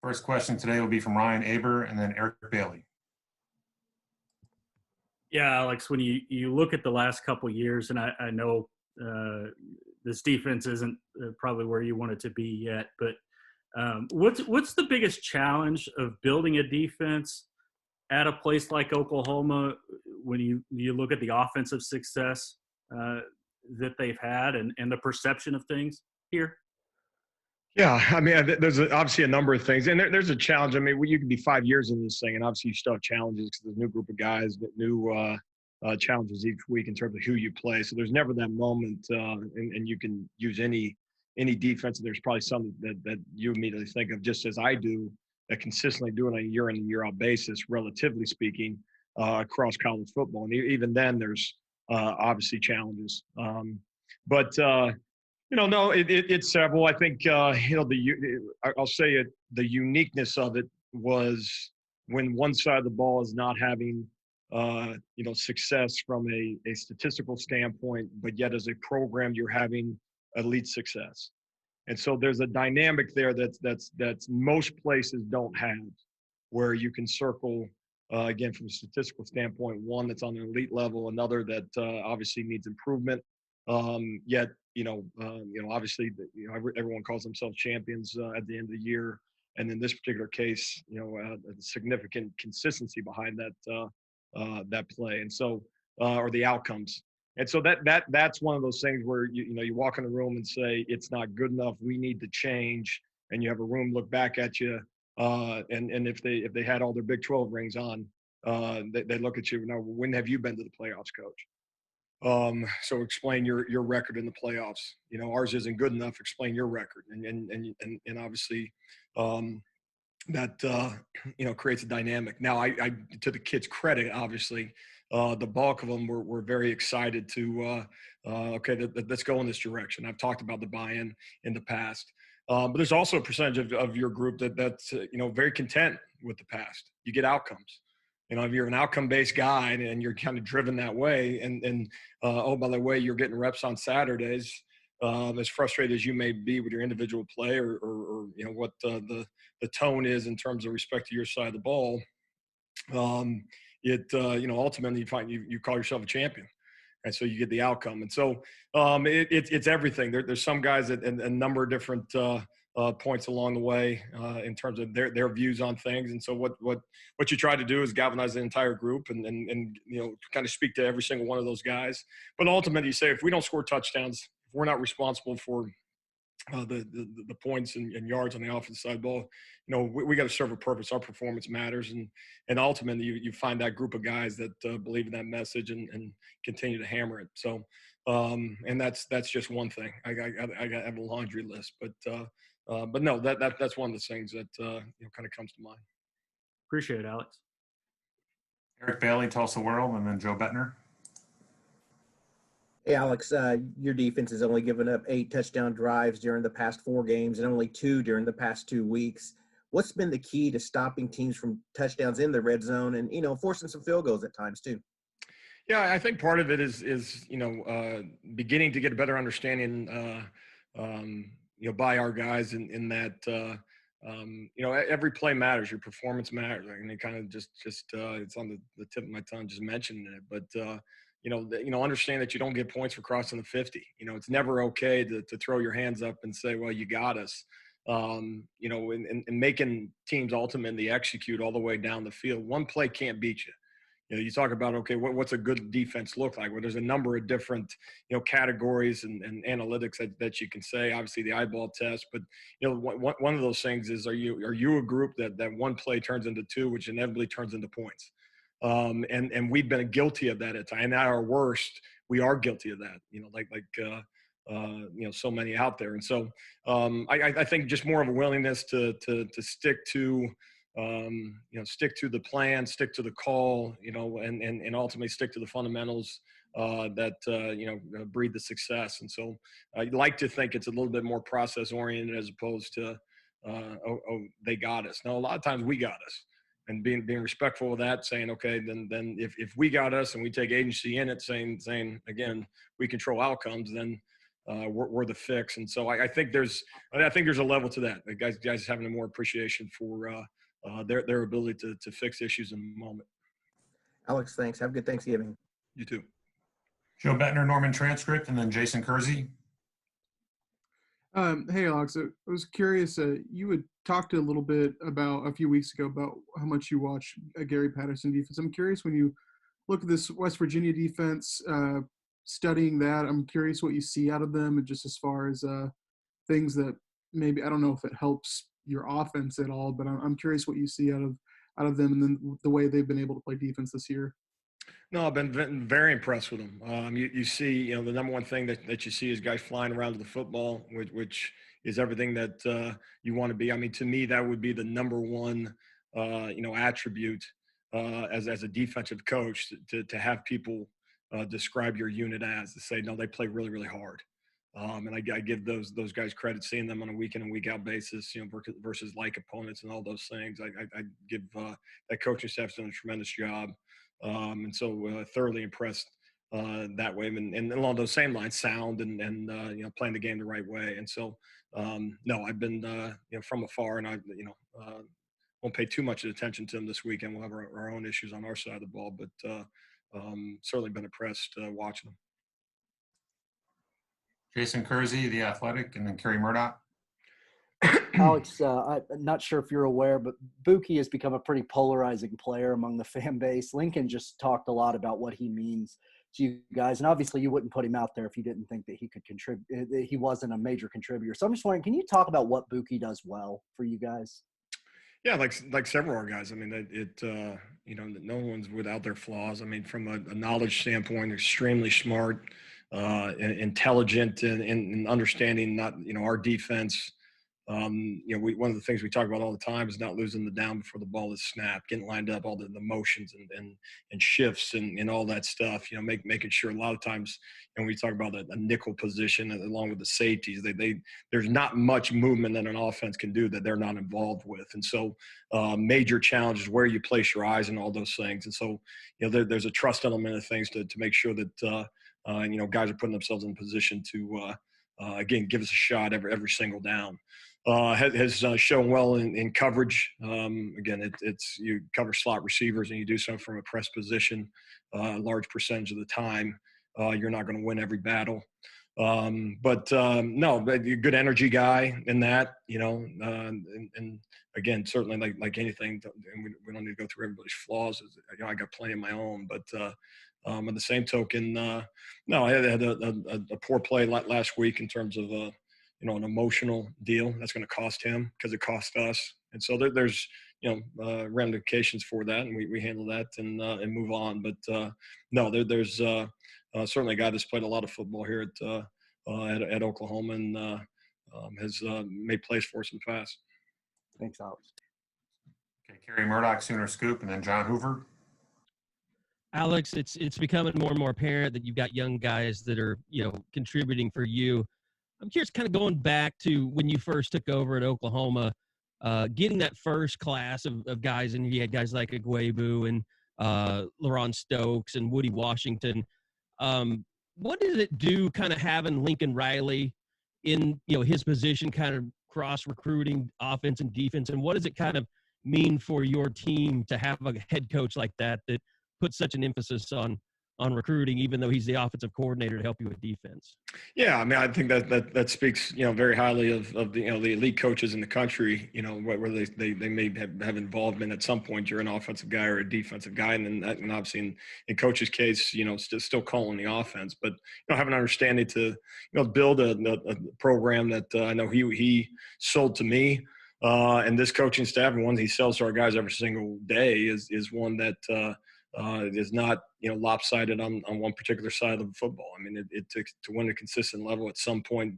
First question today will be from Ryan Aber and then Eric Bailey. Yeah, Alex, when you look at the last couple of years, and I know this defense isn't probably where you want it to be yet, but what's the biggest challenge of building a defense at a place like Oklahoma when you look at the offensive success that they've had and the perception of things here? Yeah, I mean, there's obviously a number of things, and there's a challenge. I mean, you can be 5 years in this thing, and obviously you still have challenges because there's a new group of guys, new challenges each week in terms of who you play. So there's never that moment, and you can use any defense. And there's probably some that you immediately think of, just as I do, that consistently do it on a year in and year out basis, relatively speaking, across college football. And even then, there's obviously challenges. But no, it's several. I think I'll say it. The uniqueness of it was when one side of the ball is not having success from a statistical standpoint, but yet as a program you're having elite success. And so there's a dynamic there that's most places don't have, where you can circle again from a statistical standpoint, one that's on an elite level, another that obviously needs improvement. Yet obviously, everyone calls themselves champions at the end of the year, and in this particular case, a significant consistency behind that play, and so or the outcomes. And so that's one of those things where you walk in the room and say it's not good enough. We need to change, and you have a room look back at you, and if they had all their Big 12 rings on, they look at you. Now, when have you been to the playoffs, coach? So explain your record in the playoffs. Ours isn't good enough. Explain your record, and obviously, that creates a dynamic. Now, I to the kids' credit, obviously, the bulk of them were very excited to let's go in this direction. I've talked about the buy-in in the past, but there's also a percentage of your group that's very content with the past. You get outcomes. If you're an outcome-based guy and you're kind of driven that way, and by the way, you're getting reps on Saturdays, as frustrated as you may be with your individual play or what the tone is in terms of respect to your side of the ball, ultimately you find you call yourself a champion, and so you get the outcome. And so it's everything. There's some guys at a number of different points along the way in terms of their views on things. And so what you try to do is galvanize the entire group and kind of speak to every single one of those guys. But ultimately, you say, if we don't score touchdowns, if we're not responsible for the points and yards on the offensive side of the ball, we got to serve a purpose. Our performance matters, and ultimately you find that group of guys that believe in that message and continue to hammer it. So and that's just one thing. I have a laundry list, but no, that's one of the things that kind of comes to mind. Appreciate it, Alex. Eric Bailey, Tulsa World, and then Joe Bettner. Hey, Alex, your defense has only given up 8 touchdown drives during the past 4 games and only 2 during the past 2 weeks. What's been the key to stopping teams from touchdowns in the red zone and, forcing some field goals at times too? Yeah, I think part of it is beginning to get a better understanding, by our guys in that, every play matters. Your performance matters. And it kind of just it's on the tip of my tongue just mentioning it. But, understand that you don't get points for crossing the 50. It's never okay to throw your hands up and say, well, you got us. And making teams ultimately execute all the way down the field. One play can't beat you. You talk about, okay, what's a good defense look like? Well, there's a number of different, categories and analytics that you can say. Obviously, the eyeball test, but one of those things is, are you a group that one play turns into 2, which inevitably turns into points? And we've been guilty of that at times. And at our worst, we are guilty of that. So many out there. And so I think just more of a willingness to stick to. Stick to the plan, stick to the call, and ultimately stick to the fundamentals that breed the success. And so I'd like to think it's a little bit more process oriented as opposed to, they got us. Now, a lot of times we got us, and being respectful of that, saying, okay, then if we got us and we take agency in it, saying again, we control outcomes, then were the fix. And so I think there's a level to that. The guys having a more appreciation for their ability to fix issues in the moment. Alex, thanks. Have a good Thanksgiving. You too. Joe Bettner, Norman Transcript, and then Jason Kersey. Hey, Alex, I was curious. You had talked a little bit about a few weeks ago about how much you watch Gary Patterson defense. I'm curious, when you look at this West Virginia defense, studying that, I'm curious what you see out of them, and just as far as things that maybe, I don't know if it helps your offense at all, but I'm curious what you see out of them, and then the way they've been able to play defense this year. No, I've been very impressed with them. You see, the number one thing that you see is guys flying around to the football, which is everything that you want to be. I mean, to me, that would be the number one, attribute as a defensive coach, to have people describe your unit as, to say, no, they play really, really hard. And I give those guys credit, seeing them on a week in and week out basis, versus like opponents and all those things. I give that coaching staff's done a tremendous job. And so thoroughly impressed that way. And along those same lines, sound and playing the game the right way. And so, no, I've been, from afar, and I, won't pay too much attention to them this weekend. We'll have our own issues on our side of the ball, but certainly been impressed watching them. Jason Kersey, The Athletic, and then Kerry Murdoch. Alex, I'm not sure if you're aware, but Buki has become a pretty polarizing player among the fan base. Lincoln just talked a lot about what he means to you guys, and obviously you wouldn't put him out there if you didn't think that he could contribute. He wasn't a major contributor. So I'm just wondering, can you talk about what Buki does well for you guys? Yeah, like several of our guys. I mean, no one's without their flaws. I mean, from a knowledge standpoint, extremely smart, intelligent, and understanding our defense. One of the things we talk about all the time is not losing the down before the ball is snapped, getting lined up, all the motions and shifts and all that stuff. Making sure a lot of times, when we talk about a nickel position along with the safeties, there's not much movement that an offense can do that they're not involved with. And so major challenges where you place your eyes and all those things. And so, there's a trust element of things to make sure that, guys are putting themselves in position to, again, give us a shot every single down. Has shown well in coverage. Again, it's you cover slot receivers and you do so from a press position a large percentage of the time. You're not going to win every battle. But a good energy guy in that, and again, certainly like anything, and we don't need to go through everybody's flaws. I got plenty of my own, but on the same token, I had a poor play last week in terms of an emotional deal that's going to cost him because it cost us. And so there's ramifications for that, and we handle that and move on. But there's certainly a guy that's played a lot of football here at Oklahoma and has made plays for us in the past. Thanks, Alex. Okay, Kerry Murdoch, Sooner Scoop, and then John Hoover. Alex, it's becoming more and more apparent that you've got young guys that are, contributing for you. I'm curious, kind of going back to when you first took over at Oklahoma, getting that first class of guys, and you had guys like Agwebu and LaRon Stokes and Woody Washington. What did it do kind of having Lincoln Riley in, his position, kind of cross-recruiting offense and defense, and what does it kind of mean for your team to have a head coach like that puts such an emphasis on recruiting, even though he's the offensive coordinator to help you with defense? Yeah, I mean, I think that speaks, very highly of the elite coaches in the country, where they may have involvement at some point. You're an offensive guy or a defensive guy, and obviously in coach's case, still calling the offense, but have an understanding to build a program that I know he sold to me. And this coaching staff, and one he sells to our guys every single day, is one that is not lopsided on one particular side of the football. I mean, it took to win a consistent level at some point.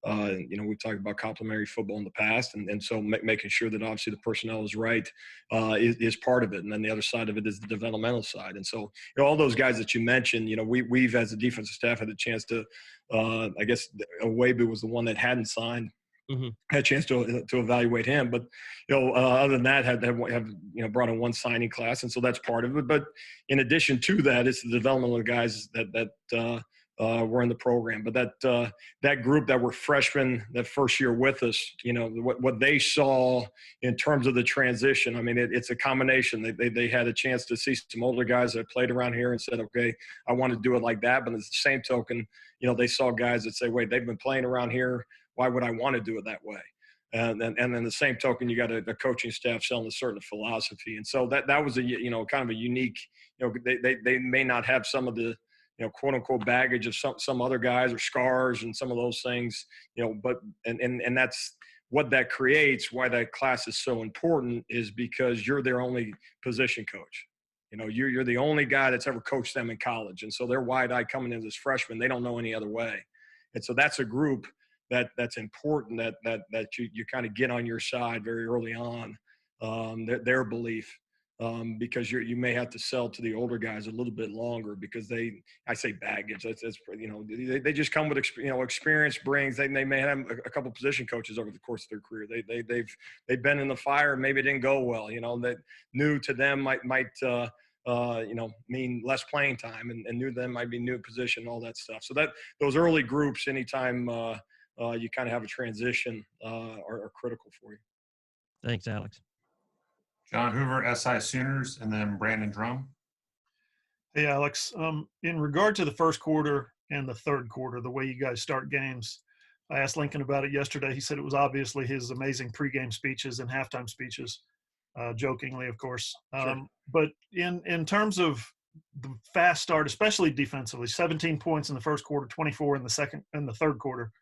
We've talked about complementary football in the past, and so making sure that obviously the personnel is right is part of it, and then the other side of it is the developmental side. And so all those guys that you mentioned, we've as a defensive staff had a chance to, I guess Awebu was the one that hadn't signed. Mm-hmm. Had a chance to evaluate him, but other than that, have brought in one signing class, and so that's part of it. But in addition to that, it's the development of the guys that were in the program. But that group that were freshmen that first year with us, what they saw in terms of the transition, I mean, it's a combination. They had a chance to see some older guys that played around here and said, okay, I want to do it like that. But at the same token, they saw guys that say, wait, they've been playing around here. Why would I want to do it that way? And then the same token, you got a coaching staff selling a certain philosophy. And so that was a, kind of a unique, they may not have some of the, quote unquote baggage of some other guys or scars and some of those things, but, and that's what that creates. Why that class is so important is because you're their only position coach. You're the only guy that's ever coached them in college. And so they're wide-eyed coming in as freshmen. They don't know any other way. And so that's a group that's important that you kind of get on your side very early on, their belief, because you may have to sell to the older guys a little bit longer because I say baggage. That's they just come with experience brings. They may have a couple position coaches over the course of their career. They've been in the fire. Maybe it didn't go well. That new to them might mean less playing time, and new to them might be new position, all that stuff. So those early groups, anytime you kind of have a transition, are critical for you. Thanks, Alex. John Hoover, SI Sooners, and then Brandon Drum. Hey, Alex. In regard to the first quarter and the third quarter, the way you guys start games, I asked Lincoln about it yesterday. He said it was obviously his amazing pregame speeches and halftime speeches, jokingly, of course. Sure. But in terms of the fast start, especially defensively, 17 points in the first quarter, 24 in the third quarter.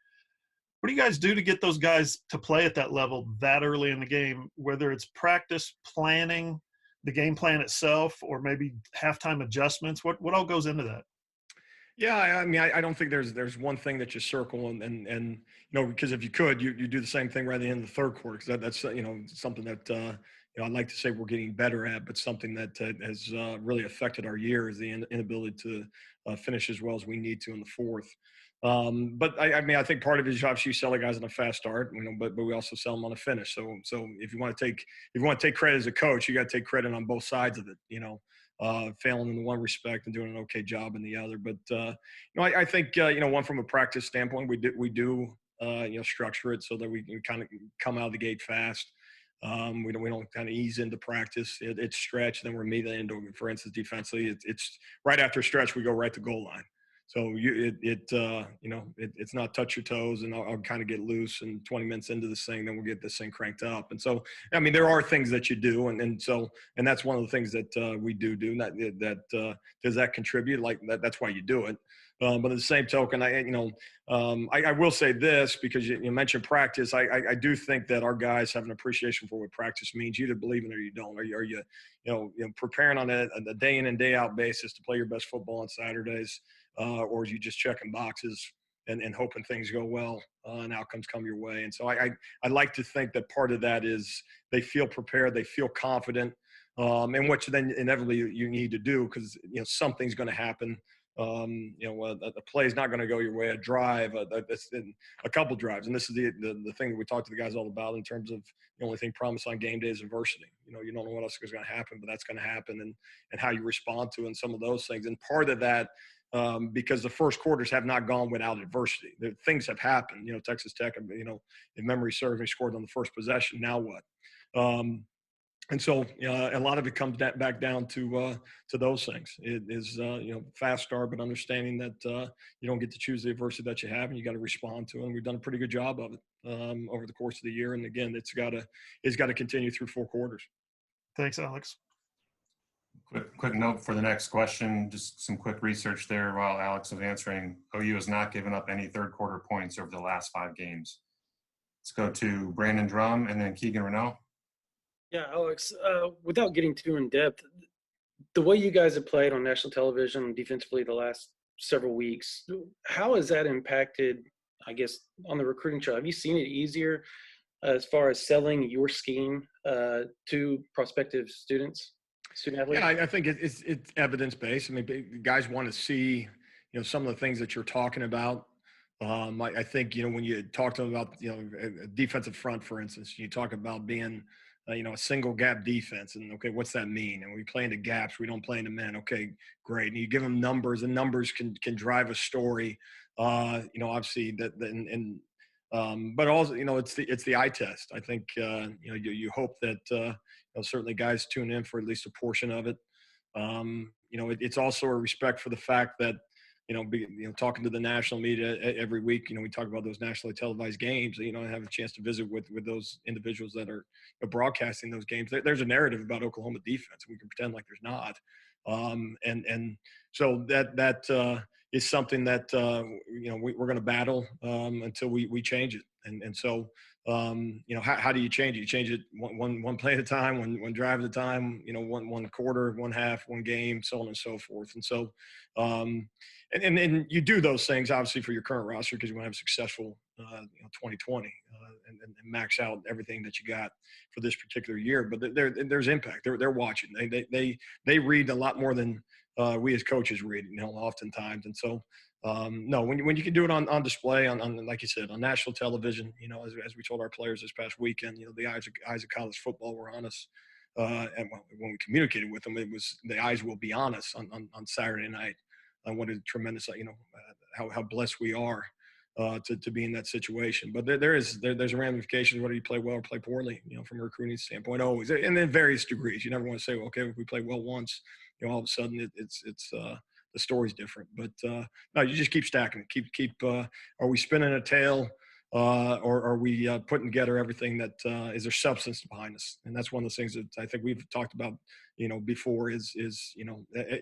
What do you guys do to get those guys to play at that level that early in the game, whether it's practice, planning, the game plan itself, or maybe halftime adjustments? What all goes into that? Yeah, I mean, I don't think there's one thing that you circle and because if you could, you do the same thing right at the end of the third quarter, because that's something that I'd like to say we're getting better at, but something that has really affected our year is the inability to finish as well as we need to in the fourth. But I think part of it is obviously you sell the guys on a fast start, but we also sell them on a finish. So if you want to take credit as a coach, you got to take credit on both sides of it. Failing in one respect and doing an okay job in the other. But I think one from a practice standpoint, we do structure it so that we can kind of come out of the gate fast. We don't kind of ease into practice. It's stretch, then we're immediately into, for instance, defensively. It's right after stretch we go right to goal line. So it's not touch your toes and I'll kind of get loose, and 20 minutes into this thing, then we'll get this thing cranked up. And so, I mean, there are things that you do. And that's one of the things that we do. Does that contribute? Like that's why you do it. But at the same token, I will say this, because you mentioned practice. I do think that our guys have an appreciation for what practice means. You either believe in it or you don't. Are you preparing on a day in and day out basis to play your best football on Saturdays, or are you just checking boxes and hoping things go well and outcomes come your way? And so I like to think that part of that is they feel prepared, they feel confident, and what then inevitably you need to do, because something's going to happen. The play is not going to go your way. A drive, a couple drives, and this is the thing that we talk to the guys all about in terms of the only thing promised on game day is adversity. You don't know what else is going to happen, but that's going to happen, and how you respond to it and some of those things. And part of that, because the first quarters have not gone without adversity. Things have happened. Texas Tech, if memory serves me, scored on the first possession. Now what? And so a lot of it comes back down to those things. It is fast start, but understanding that you don't get to choose the adversity that you have, and you got to respond to it. And we've done a pretty good job of it over the course of the year. And again, it's got to continue through 4 quarters. Thanks, Alex. Quick note for the next question, just some quick research there while Alex was answering. OU has not given up any third quarter points over the last 5 games. Let's go to Brandon Drum and then Keegan Renault. Yeah, Alex, without getting too in depth, the way you guys have played on national television defensively the last several weeks, how has that impacted, I guess, on the recruiting trail? Have you seen it easier as far as selling your scheme to prospective student athletes? Yeah, I think it's evidence-based. I mean, guys want to see, some of the things that you're talking about. I think, when you talk to them about, a defensive front, for instance, you talk about being a single gap defense. And okay, what's that mean? And we play in the gaps. We don't play in the men. Okay, great. And you give them numbers, and numbers can drive a story. Obviously but also, it's the eye test. I think, you hope that, certainly guys tune in for at least a portion of it. It's also a respect for the fact that, talking to the national media every week, we talk about those nationally televised games. I have a chance to visit with those individuals that are broadcasting those games. There's a narrative about Oklahoma defense. We can pretend like there's not. And so that is something that we're going to battle until we change it. And so how do you change it? You change it one play at a time, one drive at a time. One quarter, one half, one game, so on and so forth. And so and you do those things obviously for your current roster because you want to have a successful 2020 and max out everything that you got for this particular year. But there's impact. They're watching. They read a lot more than we as coaches read, oftentimes. And so, no, when you can do it on display, on like you said, on national television, as we told our players this past weekend, the eyes of college football were on us. And when we communicated with them, it was the eyes will be on us on Saturday night. What a tremendous, how blessed we are to be in that situation. But there's a ramification whether you play well or play poorly, from a recruiting standpoint, always, and in various degrees. You never want to say, well, okay, if we play well once, all of a sudden it's the story's different. But no, you just keep stacking it. Keep. Are we spinning a tale? Or are we putting together everything that is there substance behind us? And that's one of the things that I think we've talked about, before is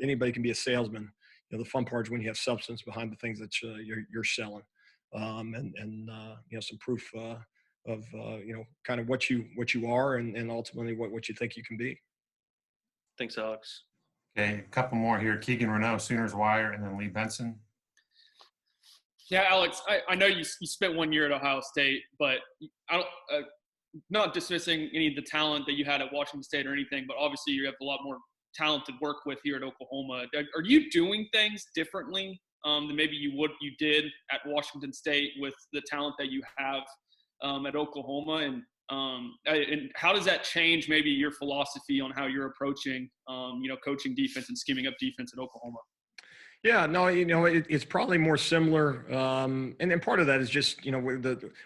anybody can be a salesman. The fun part is when you have substance behind the things that you're selling, and some proof of kind of what you are and ultimately what you think you can be. Thanks, Alex. Okay, a couple more here. Keegan Renault, Sooners Wire, and then Lee Benson. Yeah, Alex, I know you spent 1 year at Ohio State, but I don't, not dismissing any of the talent that you had at Washington State or anything, but obviously you have a lot more talent to work with here at Oklahoma. Are you doing things differently than maybe you did at Washington State with the talent that you have at Oklahoma? And how does that change maybe your philosophy on how you're approaching, coaching defense and scheming up defense at Oklahoma? Yeah, no, it's probably more similar. And then part of that is just,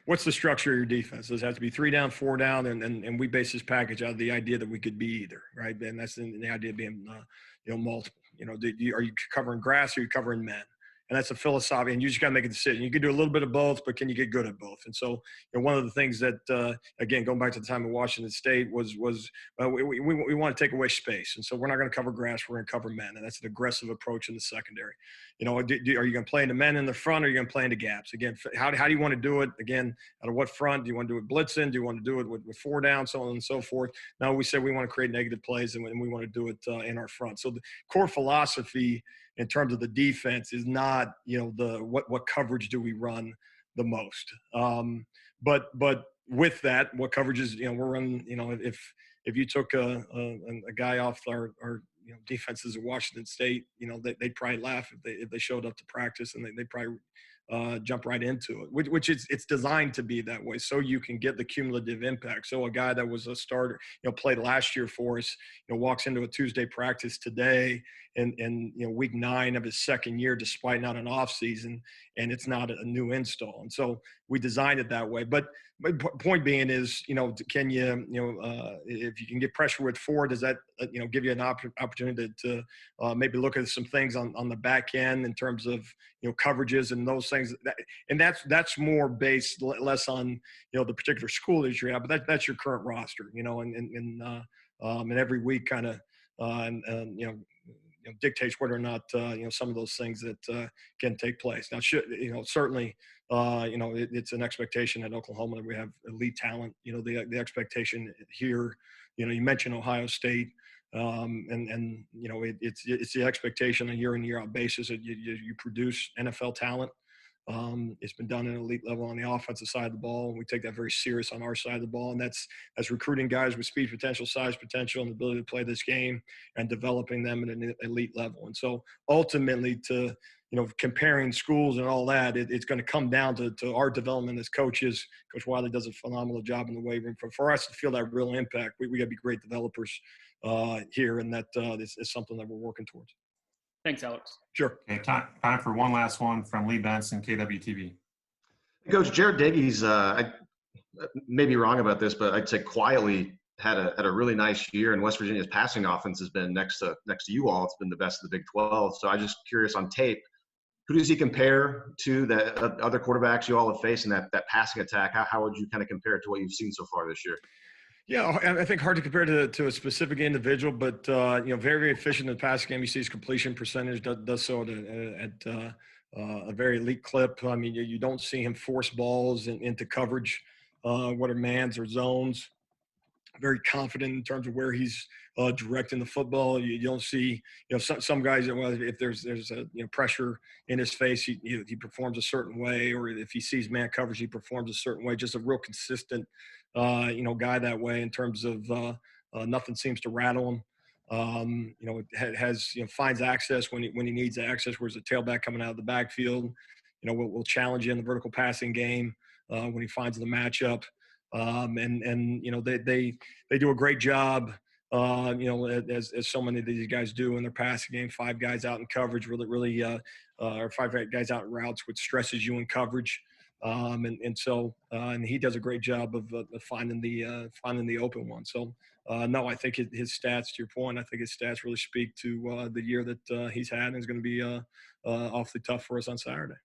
what's the structure of your defense? Does it have to be 3 down, 4 down? And we base this package out of the idea that we could be either, right? And that's the idea of being, multiple. Are you covering grass or are you covering men? And that's a philosophy, and you just got to make a decision. You can do a little bit of both, but can you get good at both? And so, one of the things that, again, going back to the time of Washington State was we want to take away space. And so we're not going to cover grass, we're going to cover men. And that's an aggressive approach in the secondary. Are you going to play in the men in the front or are you going to play in the gaps? Again, how do you want to do it? Again, out of what front? Do you want to do it blitzing? Do you want to do it with 4 down, so on and so forth? No, we said we want to create negative plays and we want to do it in our front. So the core philosophy in terms of the defense is not, what coverage do we run the most. But with that, what coverages, we're running, if you took a guy off our defenses at Washington State, they'd probably laugh if they showed up to practice, and they'd probably jump right into it, which it's designed to be that way, so you can get the cumulative impact. So a guy that was a starter, played last year for us, walks into a Tuesday practice today, and week 9 of his second year, despite not an off season, and it's not a new install. And so we designed it that way. But point being is, can you, if you can get pressure with 4, does that, give you an opportunity to maybe look at some things on the back end in terms of, coverages and those things. And that's more based less on, the particular school that you're at, but that's your current roster, and every week kind of, dictates whether or not, some of those things that can take place. Now, certainly, it's an expectation at Oklahoma that we have elite talent. The expectation here, you mentioned Ohio State, and it's the expectation on a year in, year out basis that you produce NFL talent. It's been done at an elite level on the offensive side of the ball, and we take that very serious on our side of the ball. And that's recruiting guys with speed potential, size potential, and the ability to play this game, and developing them at an elite level. And so ultimately, to comparing schools and all that, it's going to come down to our development as coaches. Coach Wiley does a phenomenal job in the weight room. For us to feel that real impact, we got to be great developers here, and that is something that we're working towards. Thanks, Alex. Sure. Okay, time for one last one from Lee Benson, KWTV. Coach Jared Davies, I may be wrong about this, but I'd say quietly had a really nice year, and West Virginia's passing offense has been next to you all. It's been the best of the Big 12. So I'm just curious on tape, who does he compare to the other quarterbacks you all have faced in that passing attack? How would you kind of compare it to what you've seen so far this year? Yeah, I think hard to compare to a specific individual, but very, very efficient in the passing game. You see his completion percentage does so at a very elite clip. I mean, you don't see him force balls into coverage, whether mans or zones. Very confident in terms of where he's directing the football. You don't see, some guys, if there's pressure in his face, he performs a certain way, or if he sees man coverage, he performs a certain way. Just a real consistent, guy that way in terms of nothing seems to rattle him. Finds access when he needs access. Whereas a tailback coming out of the backfield, will challenge you in the vertical passing game when he finds the matchup. They do a great job, as so many of these guys do in their passing game. 5 guys out in coverage, or 5 guys out in routes, which stresses you in coverage. And he does a great job of finding the open one. So no, I think his stats, to your point, I think his stats really speak to the year that he's had, and is going to be awfully tough for us on Saturday.